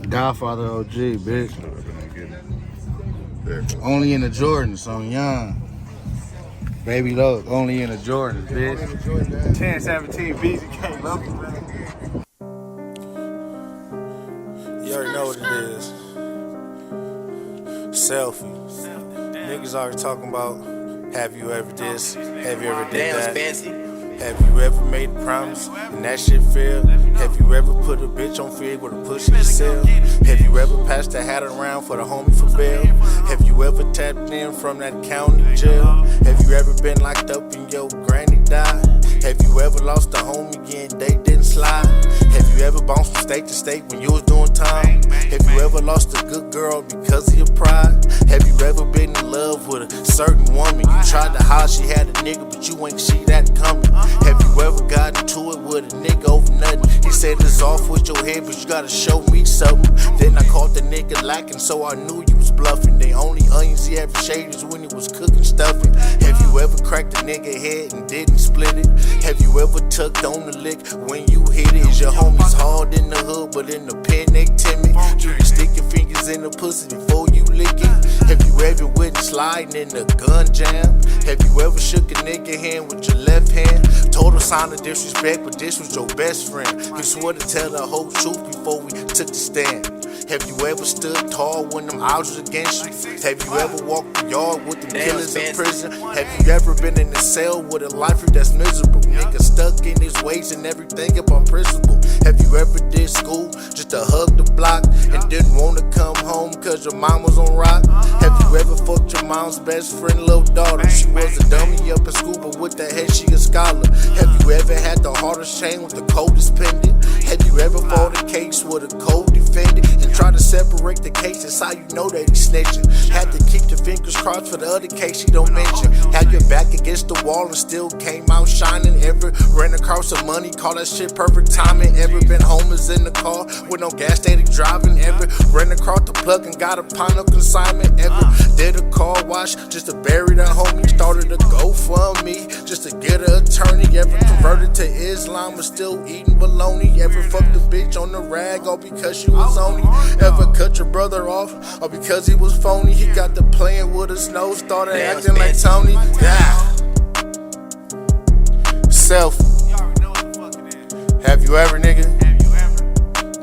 Godfather OG, bitch. Only in the Jordans, so I'm young. Baby look, only in the Jordans, bitch. 10-17 BZK, love you, man. You already know what it is. Selfie. Niggas already talking about, have you ever this? Have you ever did that? Fancy. Have you ever made a promise and that shit failed? Have you ever put a bitch on free with a pussy to sell? Have you ever passed the hat around for the homie for bail? Have you ever tapped in from that county jail? Have you ever been locked up and your granny died? Have you ever lost a homie and they didn't slide? Have you ever bounced from state to state when you was doing time? Have you ever lost a good girl because of your pride? Have you ever been in love with a certain woman? You tried to hide she had a nigga, but you ain't see that coming. Have you ever got into it with a nigga over nothing? He said it's off with your head, but you gotta show me something. Then I caught the nigga lacking, so I knew you was bluffing. The only onions he ever shaved is when he was cooking stuffing. Have you ever cracked a nigga head and didn't split it? Have you ever tucked on the lick when you hit it? Is your homies hard in the hood, but in the pen they timid? Do you stick your fingers in the pussy before you lick it? Have you ever witnessed sliding in the gun jam? Have you ever shook a nigga hand with your left hand? Total sign of disrespect, but this was your best friend. You swore to tell the whole truth before we took the stand. Have you ever stood tall when them odds was against you? Have you ever walked the yard with them killers in prison? Have you ever been in a cell with a lifer that's miserable? Nigga stuck in his ways and everything up on principle. Have you ever did school just to hug the block and didn't want to come home cause your mom was on rock? Have you ever fucked your mom's best friend, little daughter? She was a dummy up in school, but with the head she a scholar. Have you ever had the hardest chain with the coldest pendant? Have you ever fought a case with a cold defendant and try to separate the case? That's how you know that he's snitching. Had to keep your fingers crossed for the other case you don't mention. Had your back against the wall and still came out shining. Ever ran across some money, call that shit perfect timing? Ever been homeless in the car with no gas station driving? Ever ran across the plug and got a pound of consignment? Ever did a car wash just to bury the homie? Started a GoFundMe just to get an attorney? Ever converted to Islam but still eating bologna? Ever fucked a bitch on the rag all because she was on you? Ever cut your brother off or because he was phony? He got to playing with his nose, started acting like Tony. Yeah. Selfie. Have you ever, nigga?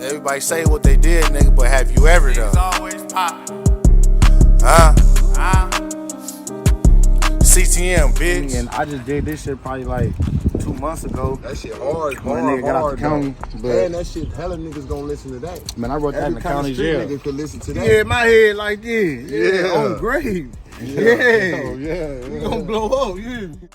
Everybody say what they did, nigga, but have you ever though? Huh? CTM, bitch. And I just did this shit probably like 2 months ago. That shit hard, When a nigga got out the county. Man, that shit, hella niggas gonna listen to that. Man, I wrote that in the county jail. Nigga could listen to that. Yeah, my head like this. Yeah, on grave. Yeah. Yeah. Oh, yeah. You gonna blow up, yeah.